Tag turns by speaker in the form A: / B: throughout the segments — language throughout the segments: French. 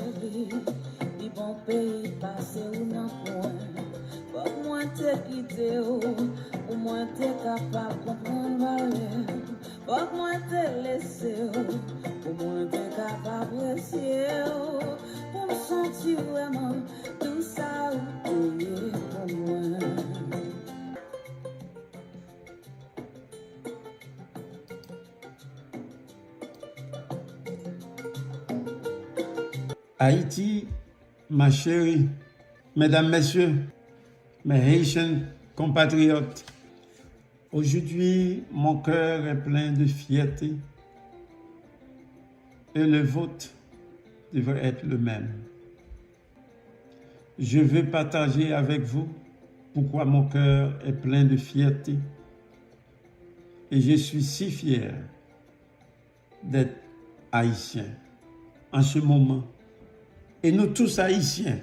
A: chéri, di bon pays passé ou nan coin. Faut que moi te quitter ou moi te capable comprendre valeur. Faut que moi te laisser ou moi te capable apprécier. Pour me sentir vraiment tout ça ou tu pour moi.
B: Haïti, ma chérie, mesdames, messieurs, mes Haitians compatriotes, aujourd'hui, mon cœur est plein de fierté et le vôtre devrait être le même. Je veux partager avec vous pourquoi mon cœur est plein de fierté et je suis si fier d'être haïtien en ce moment. Et nous tous haïtiens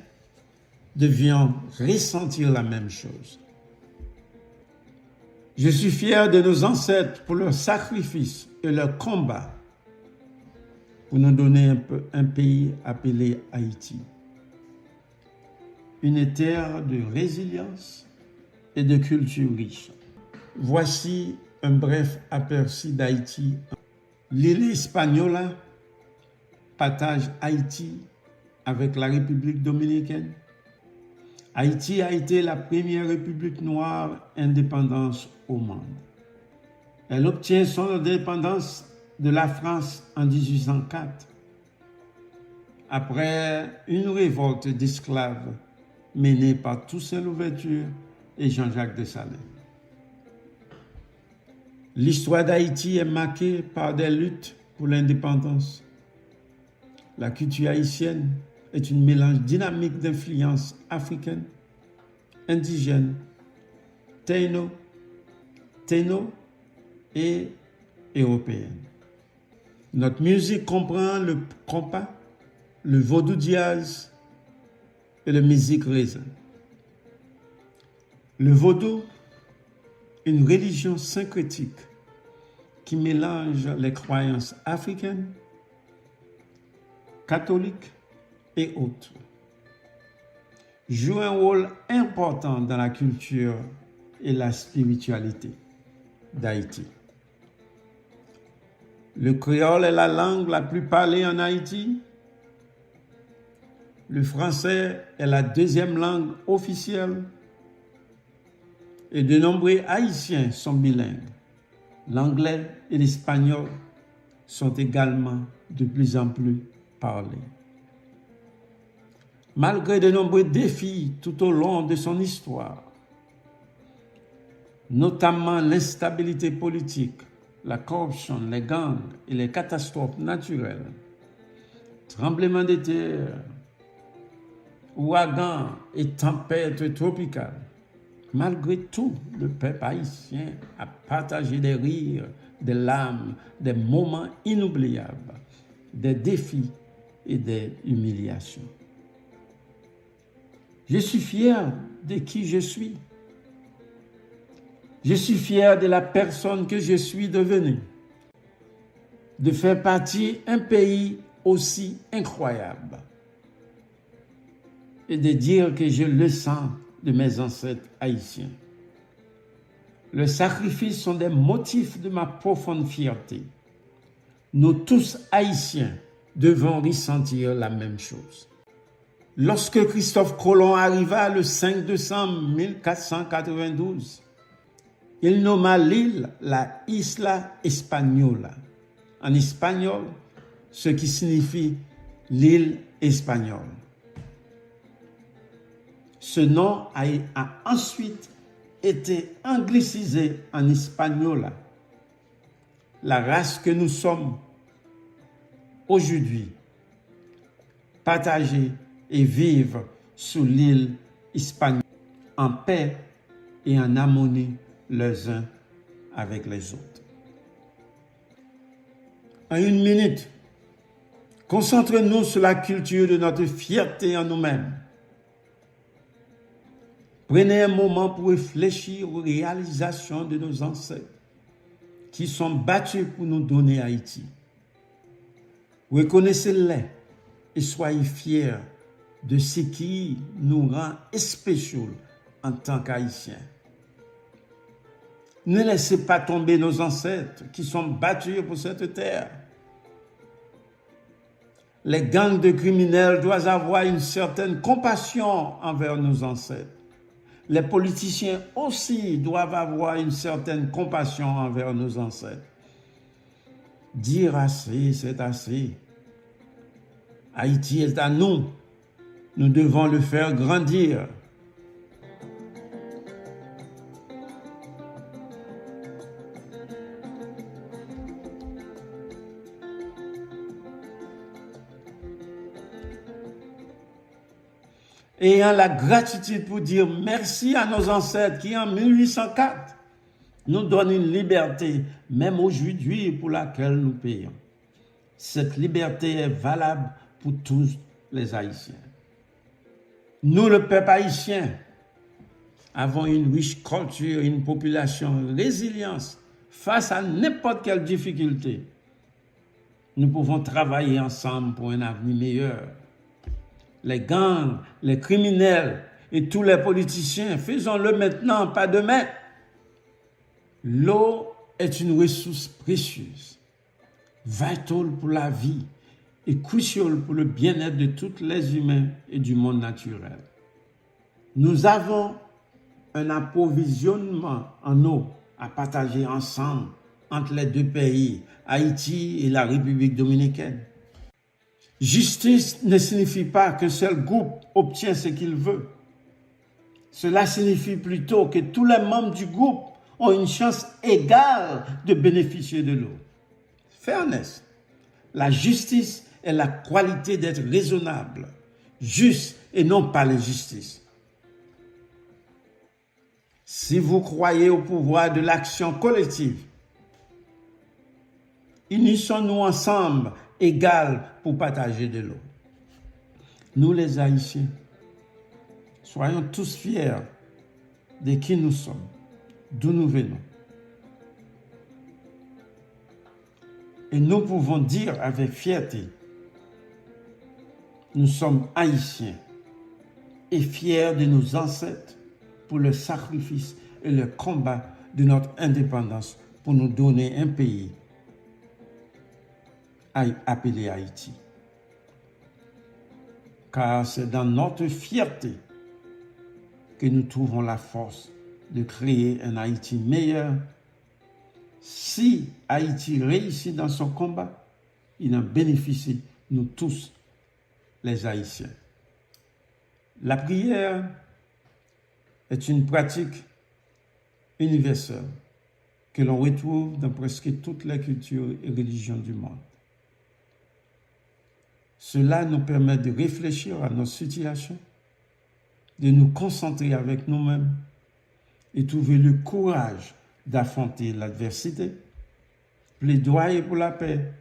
B: devions ressentir la même chose. Je suis fier de nos ancêtres pour leur sacrifice et leur combat pour nous donner un pays appelé Haïti. Une terre de résilience et de culture riche. Voici un bref aperçu d'Haïti. L'île Hispaniola partage Haïti avec la République dominicaine. Haïti a été la première république noire indépendante au monde. Elle obtient son indépendance de la France en 1804, après une révolte d'esclaves menée par Toussaint Louverture et Jean-Jacques Dessalines. L'histoire d'Haïti est marquée par des luttes pour l'indépendance. La culture haïtienne est un mélange dynamique d'influences africaines, indigènes, taïno et européennes. Notre musique comprend le compas, le vaudou jazz et la musique raisin. Le vaudou, une religion syncrétique qui mélange les croyances africaines, catholiques et autres, joue un rôle important dans la culture et la spiritualité d'Haïti. Le créole est la langue la plus parlée en Haïti. Le français est la deuxième langue officielle. Et de nombreux Haïtiens sont bilingues. L'anglais et l'espagnol sont également de plus en plus parlés. Malgré de nombreux défis tout au long de son histoire, notamment l'instabilité politique, la corruption, les gangs et les catastrophes naturelles, tremblements de terre, ouragans et tempêtes tropicales, malgré tout, le peuple haïtien a partagé des rires, des larmes, des moments inoubliables, des défis et des humiliations. Je suis fier de qui je suis. Je suis fier de la personne que je suis devenue. De faire partie d'un pays aussi incroyable. Et de dire que je le sens de mes ancêtres haïtiens. Les sacrifices sont des motifs de ma profonde fierté. Nous tous haïtiens devons ressentir la même chose. Lorsque Christophe Colomb arriva le 5 décembre 1492, il nomma l'île la Isla Española, en espagnol, ce qui signifie l'île espagnole. Ce nom a ensuite été anglicisé en Hispaniola. La race que nous sommes aujourd'hui, partagée et vivre sous l'île espagnole, en paix et en harmonie les uns avec les autres. En une minute, concentrons-nous sur la culture de notre fierté en nous-mêmes. Prenez un moment pour réfléchir aux réalisations de nos ancêtres qui sont battus pour nous donner Haïti. Reconnaissez-les et soyez fiers de ce qui nous rend spéciaux en tant qu'Haïtiens. Ne laissez pas tomber nos ancêtres qui sont battus pour cette terre. Les gangs de criminels doivent avoir une certaine compassion envers nos ancêtres. Les politiciens aussi doivent avoir une certaine compassion envers nos ancêtres. Dire assez, c'est assez. Haïti est à nous. Nous devons le faire grandir. Ayant la gratitude pour dire merci à nos ancêtres qui, en 1804, nous donnent une liberté, même aujourd'hui, pour laquelle nous payons. Cette liberté est valable pour tous les Haïtiens. Nous, le peuple haïtien, avons une riche culture, une population résiliente face à n'importe quelle difficulté. Nous pouvons travailler ensemble pour un avenir meilleur. Les gangs, les criminels et tous les politiciens, faisons-le maintenant, pas demain. L'eau est une ressource précieuse, vitale pour la vie et cruciale pour le bien-être de tous les humains et du monde naturel. Nous avons un approvisionnement en eau à partager ensemble entre les deux pays, Haïti et la République dominicaine. Justice ne signifie pas qu'un seul groupe obtient ce qu'il veut. Cela signifie plutôt que tous les membres du groupe ont une chance égale de bénéficier de l'eau. Fairness. La justice est la qualité d'être raisonnable, juste et non pas l'injustice. Si vous croyez au pouvoir de l'action collective, unissons-nous ensemble, égales pour partager de l'eau. Nous les Haïtiens, soyons tous fiers de qui nous sommes, d'où nous venons. Et nous pouvons dire avec fierté, nous sommes Haïtiens et fiers de nos ancêtres pour le sacrifice et le combat de notre indépendance pour nous donner un pays appelé Haïti. Car c'est dans notre fierté que nous trouvons la force de créer un Haïti meilleur. Si Haïti réussit dans son combat, il en bénéficie, nous tous, les Haïtiens. La prière est une pratique universelle que l'on retrouve dans presque toutes les cultures et religions du monde. Cela nous permet de réfléchir à notre situation, de nous concentrer avec nous-mêmes et trouver le courage d'affronter l'adversité, plaidoyer pour la paix,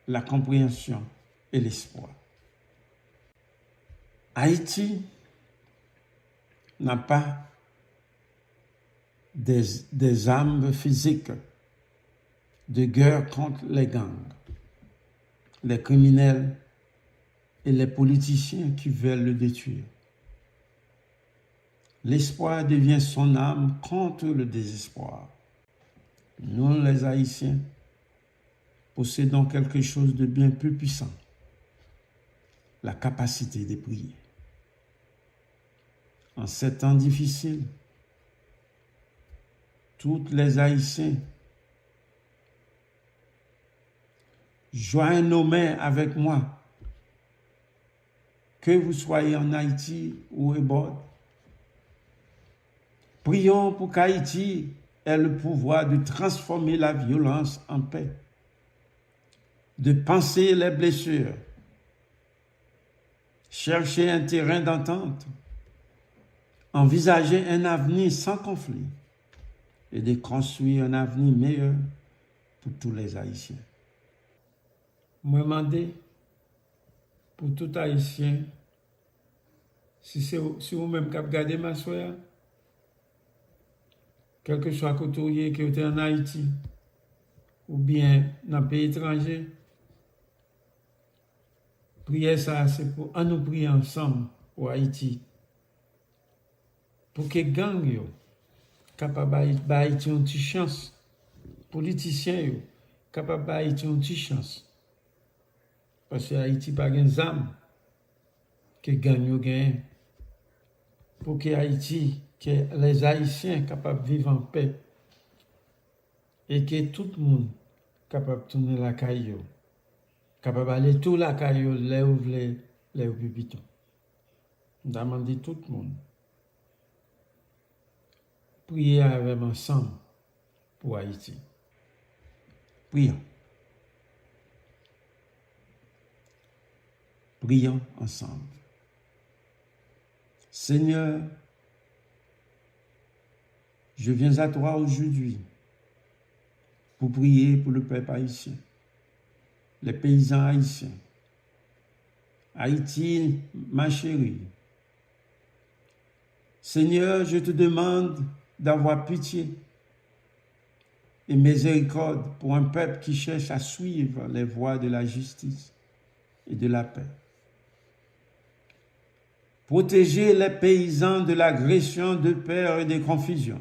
B: la compréhension et l'espoir. Haïti n'a pas des armes physiques de guerre contre les gangs, les criminels et les politiciens qui veulent le détruire. L'espoir devient son arme contre le désespoir. Nous, les Haïtiens, possédons quelque chose de bien plus puissant, la capacité de prier. En ces temps difficiles, tous les Haïtiens joignent nos mains avec moi, que vous soyez en Haïti ou au bord. Prions pour qu'Haïti ait le pouvoir de transformer la violence en paix, de panser les blessures, chercher un terrain d'entente, envisager un avenir sans conflit et de construire un avenir meilleur pour tous les Haïtiens. Moi, demandez pour tout Haïtien, si vous-même qui avez gardé ma soeur, quel que soit côté qui est en Haïti ou bien dans un pays étranger, Prière ça, c'est pour nous prier ensemble pour Haïti. Pour que gang yo capable d'Haïti une petite chance. Politiciens yo capable d'Haïti une petite chance. Parce que Haïti pas gen zam que gang yo gagne. Pour que Haïti, que les Haïtiens capables de vivre en paix et que tout le monde capable de tourner la caillou, capable d'aller tout la caillou, les ouvriers, les pipitons. Demander tout le monde. Prier avec ensemble pour Haïti. Prions. Prions ensemble. Seigneur, je viens à toi aujourd'hui pour prier pour le peuple haïtien, les paysans haïtiens. Haïti, ma chérie. Seigneur, je te demande d'avoir pitié et miséricorde pour un peuple qui cherche à suivre les voies de la justice et de la paix. Protégez les paysans de l'agression, de peur et de confusion.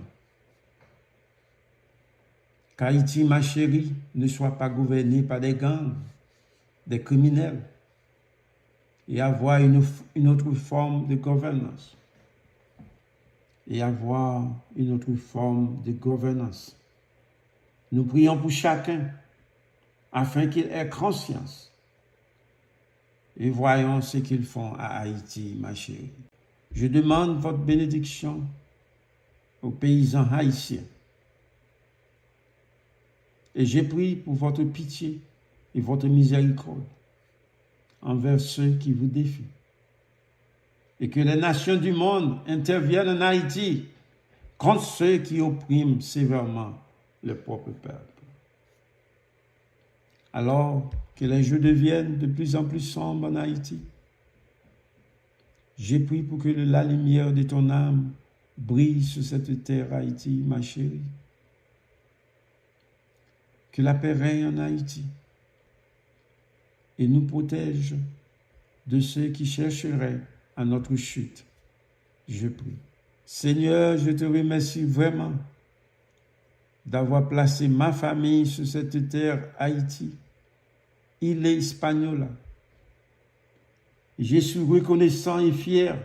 B: Qu'Haïti, ma chérie, ne soit pas gouverné par des gangs, des criminels, et avoir une autre forme de gouvernance. Nous prions pour chacun afin qu'il ait conscience. Et voyons ce qu'ils font à Haïti, ma chérie. Je demande votre bénédiction aux paysans haïtiens. Et je prie pour votre pitié et votre miséricorde envers ceux qui vous défient. Et que les nations du monde interviennent en Haïti contre ceux qui oppriment sévèrement le propre peuple. Alors que les jours deviennent de plus en plus sombres en Haïti, j'ai prié pour que la lumière de ton âme brille sur cette terre Haïti, ma chérie. Que la paix règne en Haïti et nous protège de ceux qui chercheraient à notre chute. Je prie. Seigneur, je te remercie vraiment d'avoir placé ma famille sur cette terre Haïti. Il est espagnol. Je suis reconnaissant et fier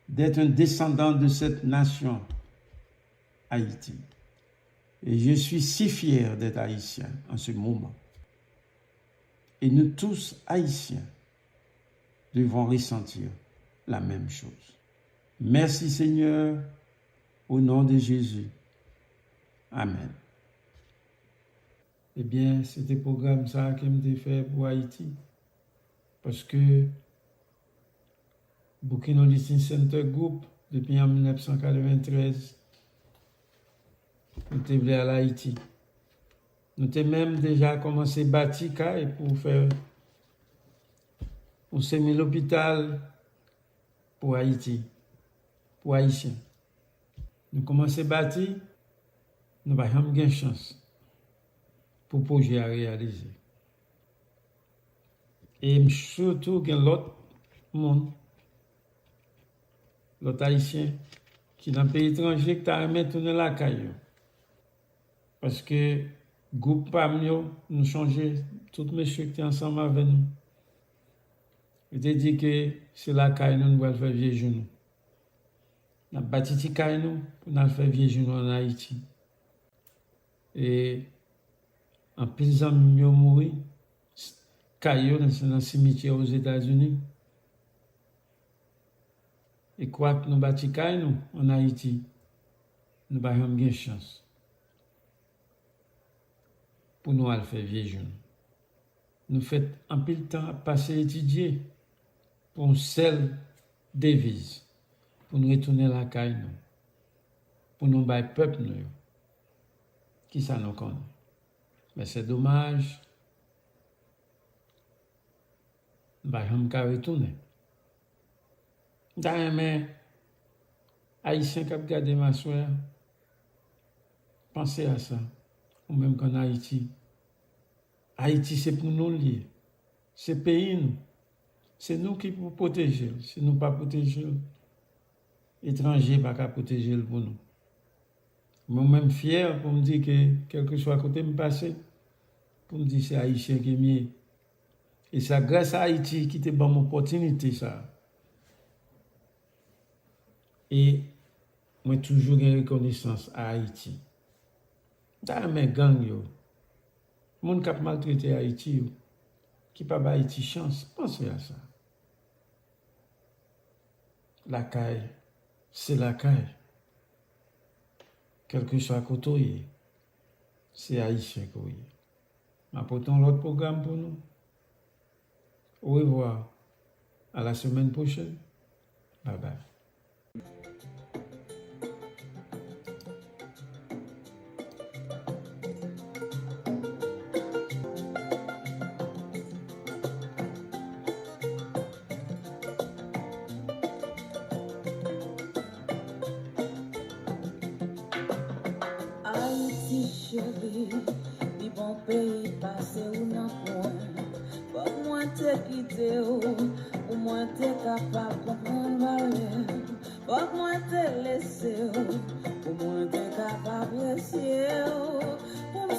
B: d'être un descendant de cette nation, Haïti. Et je suis si fier d'être haïtien en ce moment. Et nous tous, haïtiens, devons ressentir la même chose. Merci Seigneur, au nom de Jésus. Amen. Eh bien, c'était le programme ça que j'ai fait pour Haïti. Parce que Burkina Listening Center Group, depuis en 1993, nous sommes à Haïti. Nous avons même déjà commencé à bâtir pour faire un semi-l'hôpital pour Haïti, pour Haïtiens. Nous commençons à bâtir, nous n'avons pas de chance pour le projet à réaliser. Et surtout, il y a l'autre monde, l'autre Haïtien, qui dans le pays étranger, qui a aimé tourner la caillou. Parce que le groupe PAMNIO, nous changé, tous mes messieurs qui étaient ensemble avec nous. Je te dis que c'est la caille nous allons faire vieux genoux. Nous avons bâti la caille nous pour nous faire vieux genoux en Haïti. Et en plus de nous mourir, caillou dans le cimetière aux États-Unis. Et quoi que nous bâti caille nous en Haïti, nous n'avons pas de chance pour nous faire vieux genoux. Nous faisons un peu de temps à passer à étudier pour une seule devise, pour nous retourner la caille, pour nous bailler peuple, qui ça nous connaît. Mais c'est dommage, nous ne pouvons pas retourner. Mais Haïtien qui a gardé ma soeur, pensez à ça, ou même qu'en Haïti. Haïti, c'est pour nous lier. C'est pays, nous. c'est nous qui pouvons protéger. Si nous ne pas protéger, l'étranger ne va pas protéger pour nous. Moi-même fier pour me dire que, quel que soit côté me passer, pour me dire c'est Haïtien qui est mieux. Et c'est grâce à Haïti qui te donne mon opportunité, ça. Et moi, toujours une reconnaissance à Haïti. Dans mes gangs, yo, moun qui a maltraité Haïti, yo, qui pas Haïti chance, pensez à ça. La caille, c'est la caille. Quel que soit côté, c'est Haïtien qui est. Apportons l'autre programme pour nous. Au revoir. À la semaine prochaine. Bye bye.
A: Haïti chérie, di bon pays passé ou nan point. Pas moi te quitter ou moi te capable comprendre valeur. Pas moi te laisser ou moi te capable apprécier. Pour me